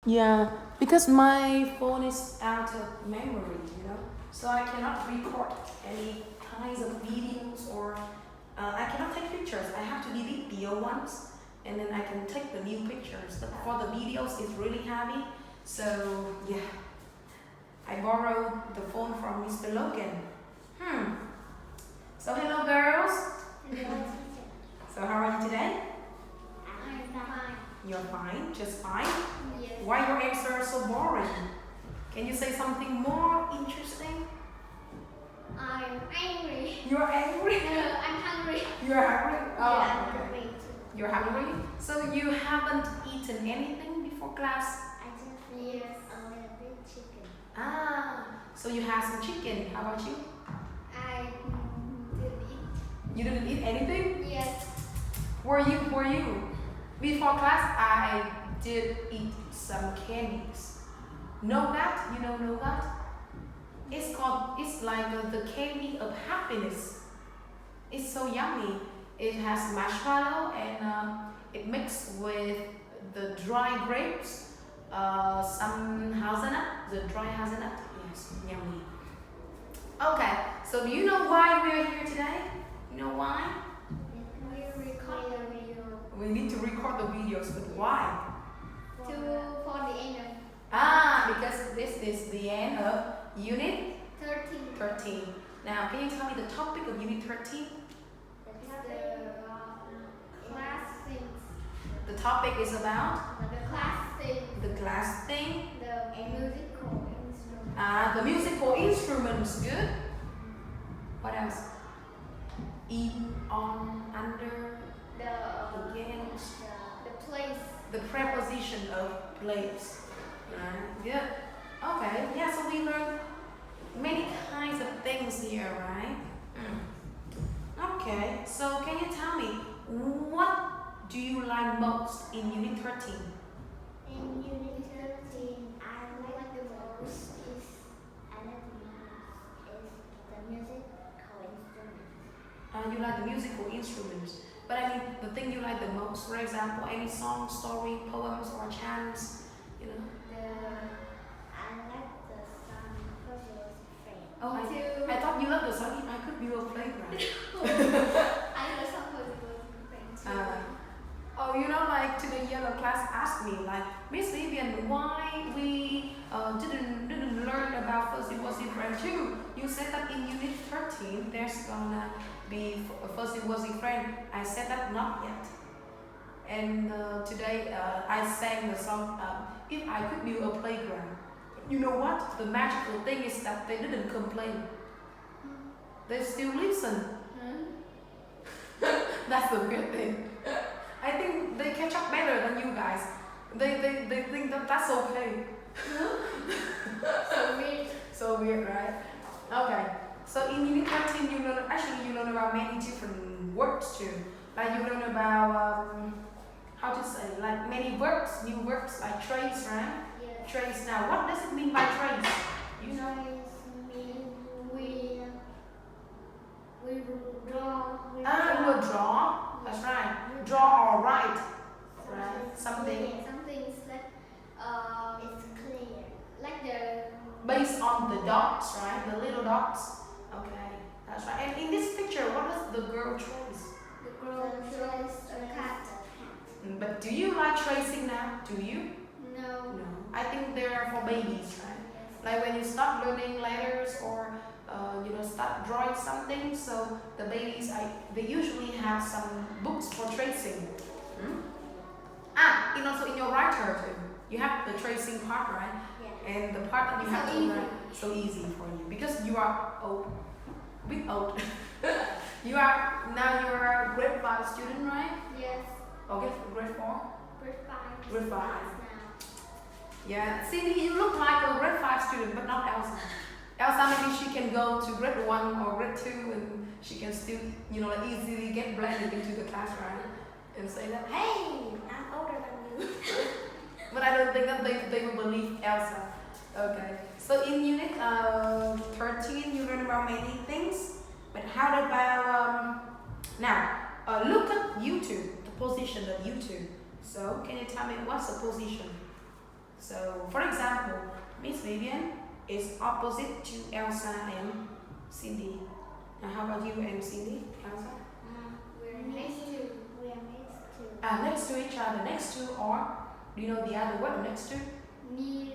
Yeah, because my phone is out of memory, so I cannot record any kinds of videos or I cannot take pictures. I have to delete the old ones and then I can take the new pictures. But for the videos, it's really heavy. So yeah, I borrowed the phone from Mr. Logan. So hello girls. Hello. So how are you today? I'm fine. You're fine, just fine. Yes. Why your answers are so boring? Can you say something more interesting? I'm angry. You're angry? No, I'm hungry. You're hungry? Yeah, I'm okay. hungry too. You're hungry? So you haven't eaten anything before class? I just need a little bit chicken. So you have some chicken. How about you? I didn't eat. You didn't eat anything? Yes. Were you? Before class, I did eat some candies. Nougat, you know nougat? It's like the candy of happiness. It's so yummy. It has marshmallow and it mixed with the dry grapes, some hazelnut, the dry hazelnut. Yes, yummy. Okay, so do you know why we're here today? You know why? We record the video. We need to record the videos, but why? For the end of Because this is the end of Unit 13. 13. Now, can you tell me the topic of Unit 13? The class things. The topic is about The class things. the class thing. The musical instrument. The musical instruments. Good. What else? In, on, under, against. The place. The preposition of place. Right. Good. Okay. Yeah. So we learned many kinds of things here, right? Okay. So can you tell me what do you like most in Unit 13? In Unit 13, I like the most is the musical instrument. You like the musical instruments, but I mean the thing you like the most. For example, any song, story, poems, or chants. I like the song because it was friend. Oh, I thought you loved the song. I could be your playground. I like the song because it was friend too. Like today yellow class asked me, like, Miss Vivian, why we didn't learn about fuzzy wuzzy friend too? You said that in Unit 13 there's gonna be a fuzzy wuzzy friend. I said that not yet. And today I sang the song, If I Could Build a Playground. You know what? The magical thing is that they didn't complain. They still listen. That's the good thing. I think they catch up better than you guys. They think that that's okay. So weird. So weird, right? Okay. So in Unit 13 you learn about many different words too. Like you learn about how to say, like many verbs, new verbs like trace, right? Yes. Trace. Now what does it mean by trace? You know? We draw. You will draw. That's right. Draw or write. Right. Something. Something's like it's clear. Like the Based on the dots, right? The little dots. Okay. That's right. And in this picture, what does the girl trace? the girl draws a cat. But do you like tracing now? Do you? No. No. I think they're for babies, right? Like when you start learning letters or start drawing something, so the babies, they usually have some books for tracing. And also in your writer too, you have the tracing part, right? Yeah. And the part that you have to easy. learn, so easy for you because you are old, a bit old. You're a grade 5 student, right? Yes. Okay, grade 4. Grade 5. Grade 5. Now. Yeah, Cindy, you look like a grade 5 student, but not Elsa. Elsa, maybe she can go to grade 1 or grade 2 and she can still, easily get blended into the class, right? And say that, hey, I'm older than you. But I don't think that they will believe Elsa. Okay, so in Unit 13, you learn about many things. But how about, look at YouTube, the position of YouTube. So, can you tell me what's the position? So, for example, Miss Vivian is opposite to Elsa and Cindy. Now, how about you and Cindy, Elsa? We're next to. We are next to. Next to each other. Next to, or do you know the other word next to? Near.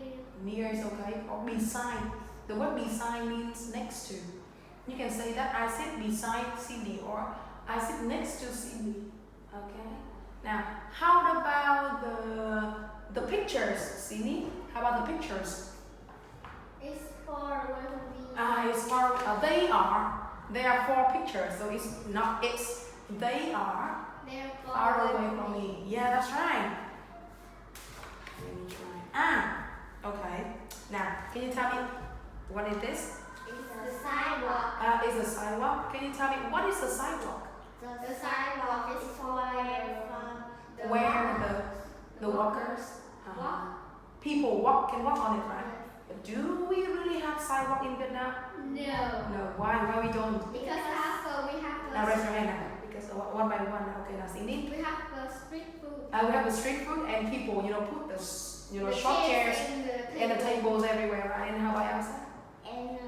Near is okay. Or beside. The word beside means next to. You can say that I sit beside Cindy or I sit next to Cindy. Okay. Now, how about the pictures, Cindy? How about the pictures? It's for when we. It's for they are. There are four pictures, so it's not it's. They are They're far away from me. Yeah, that's right. Let me try. Okay. Now, can you tell me what is this? It's the sidewalk. Is a sidewalk. Can you tell me what is a sidewalk? The sidewalk is for the Where the walkers, walk. people can walk on it, right? But do we really have sidewalk in Vietnam? No. No. Why we don't? Because we have Now raise your hand now. Because one by one. Okay, now Cindy. we have street food. We have the street food and people, put the short chairs and the tables everywhere, right? And how about Elsa? And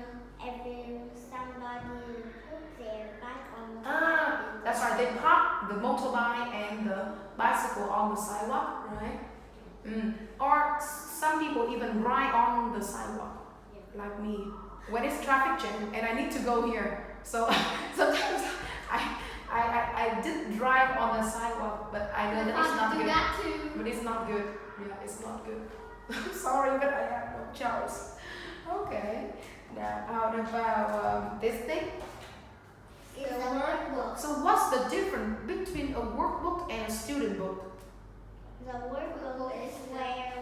every somebody put their bike on the That's right. They park the motorbike and the bicycle on the sidewalk, right? Or some people even ride on the sidewalk, like me. When it's traffic jam and I need to go here, so sometimes I did drive on the sidewalk, but I know that it's not good. That too. But it's not good. Yeah, it's not good. Sorry, but I have no choice. Okay. Now, how about this thing? It's a workbook. So, what's the difference between a workbook and a student book? The workbook is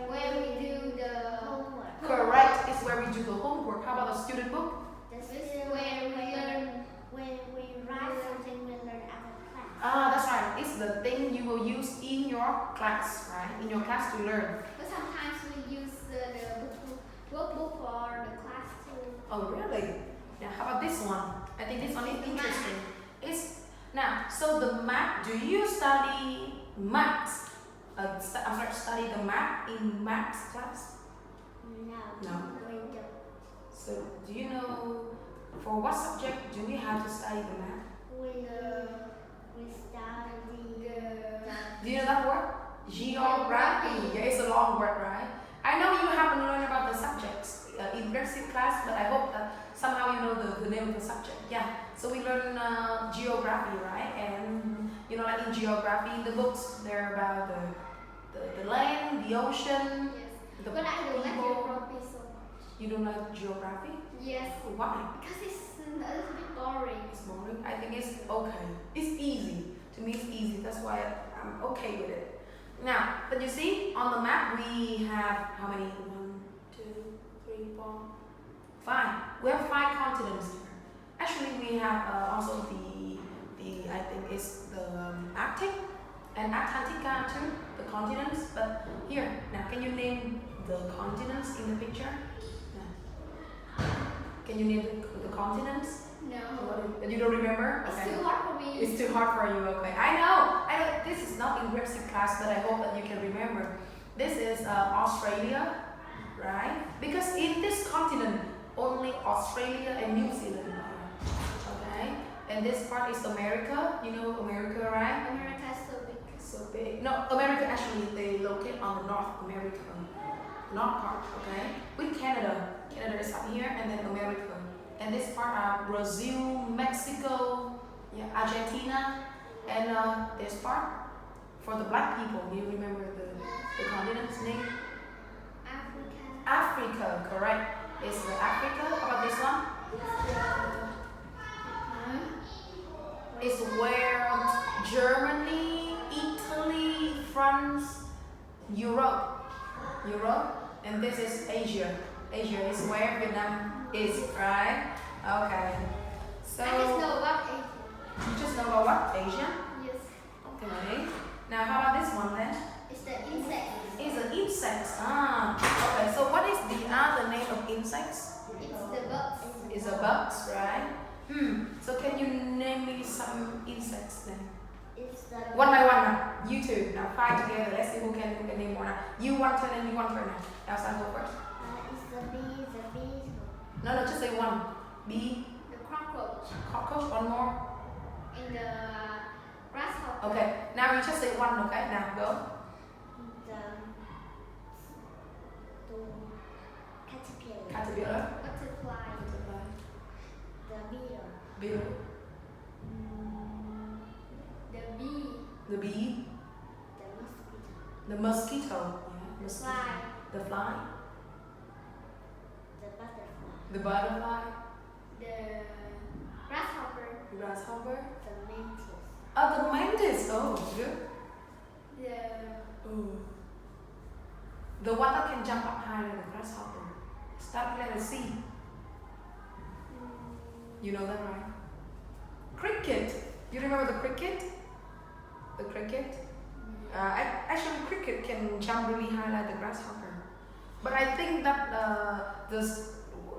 where we do the homework. Correct. It's where we do the homework. How about a student book? This is where we learn. When we write something, we learn after class. That's right. It's the thing you will use in your class, right? In your class to learn. But sometimes we use the workbook for the class too. Oh, really? Now, how about this one? I think this one is interesting. So the math. Do you study maths? Study the math in maths class? No. No. We don't. So, do you know for what subject do we have to study the math? We study Do you know that word? Geography. Yeah, it's a long word, right? I know you haven't learned about the subjects in basic class, but I hope that somehow you know the name of the subject. Yeah. So we learn geography, right? And like in geography, in the books, they're about the land, the ocean, the But I don't like people. geography so much. You don't like geography? Yes. Why? Because it's a little bit boring. It's boring. I think it's okay. It's easy. To me, it's easy. That's why I'm okay with it. Now, but you see, on the map we have how many? 1, 2, 3, 4, 5. We have 5 continents here. Actually, we have also the I think it's the Arctic and Antarctica too, the continents. But here, now, can you name the continents in the picture? Yeah. Can you name the continents? No. You don't remember? It's Okay. too hard for me. It's too hard for you, okay. I know. This is not in basic class, but I hope that you can remember. This is Australia, right? Because in this continent, only Australia and New Zealand are. Okay? And this part is America. You know America, right? America is so big. So big. No, America actually, they locate on the North America. North part, okay? With Canada. Canada is up here, and then America. And this part are Brazil, Mexico, Argentina, and this part for the black people. Do you remember the continent's name? Africa. Africa, correct. It's the Africa. How about this one? It's where Germany, Italy, France, Europe, and this is Asia. Asia is where Vietnam is, right? Okay. So I just know about Asia. you just know about what? Asia? Yes. Okay. Now how about this one then? It's the insects. It's the insects. Okay. So what is the other name of insects? It's the bugs. It's a bugs, right? So can you name me some insects then? It's the One by one now. You two. Now five together. Let's see who can name more now. You one turn and you one turn now. Elsa, go first. it's the bee. No, just say one. Bee, The cockroach. cockroach, one more. And the grasshopper. Okay. Now you just say one, okay? Now go. The caterpillar. Caterpillar. Butterfly. Butterfly. The beetle. Beetle. The bee. The bee. The mosquito. The mosquito. Yeah. The fly. The fly. The butterfly. The butterfly. The grasshopper. The grasshopper. The mantis. Oh, the mantis. Oh, good. The Ooh. The one that can jump up higher than the grasshopper. Start with letter C. You know that, right? Cricket. You remember the cricket? The cricket? Actually, cricket can jump really high like the grasshopper. But I think that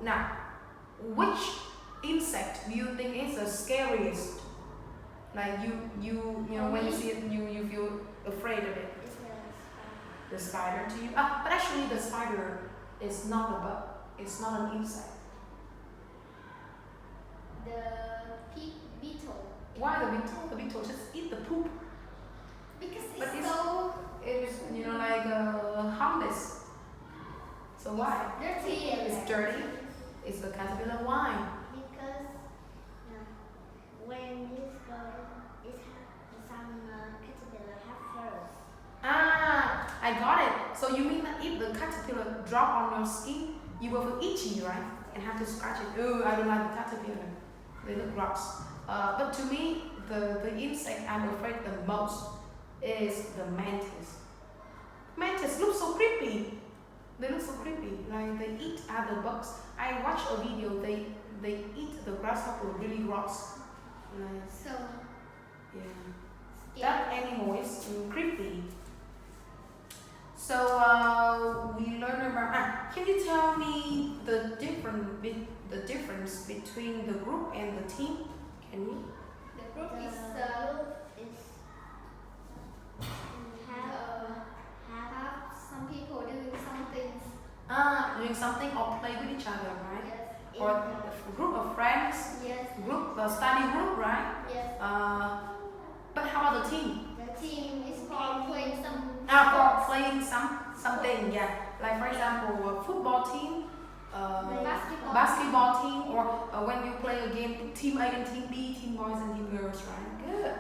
now, which insect do you think is the scariest? Like you know when you see it, you feel afraid of it. It's The spider to you? But actually the spider is not a bug. It's not an insect. the beetle. Why the beetle? The beetle just eat the poop. Because But it's so It is, like harmless. So why? dirty. It's dirty. It's the caterpillar. Why? Because when it's going, some caterpillar have furs. I got it. So you mean that if the caterpillar drop on your skin, you will feel itchy, right? And have to scratch it. Oh, I don't like the caterpillar. They look gross. But to me, the insect I'm afraid the most is the mantis. Mantis look so creepy. They look so creepy. Like they eat other bugs. I watched a video. They eat the grasshopper really gross. Like, So yeah. That animal is creepy. So we learn about. Can you tell me the difference between the group and the team? Can you? the group is have some people doing some things. Doing something or play with each other, right? Yes. Or a group of friends, Yes. study group, right? Yes. But how about the team? The team is for playing some. For playing something, yeah. Like for example, a football team, basketball team, or when you play a game, team A and team B, team boys and team girls, right? Good.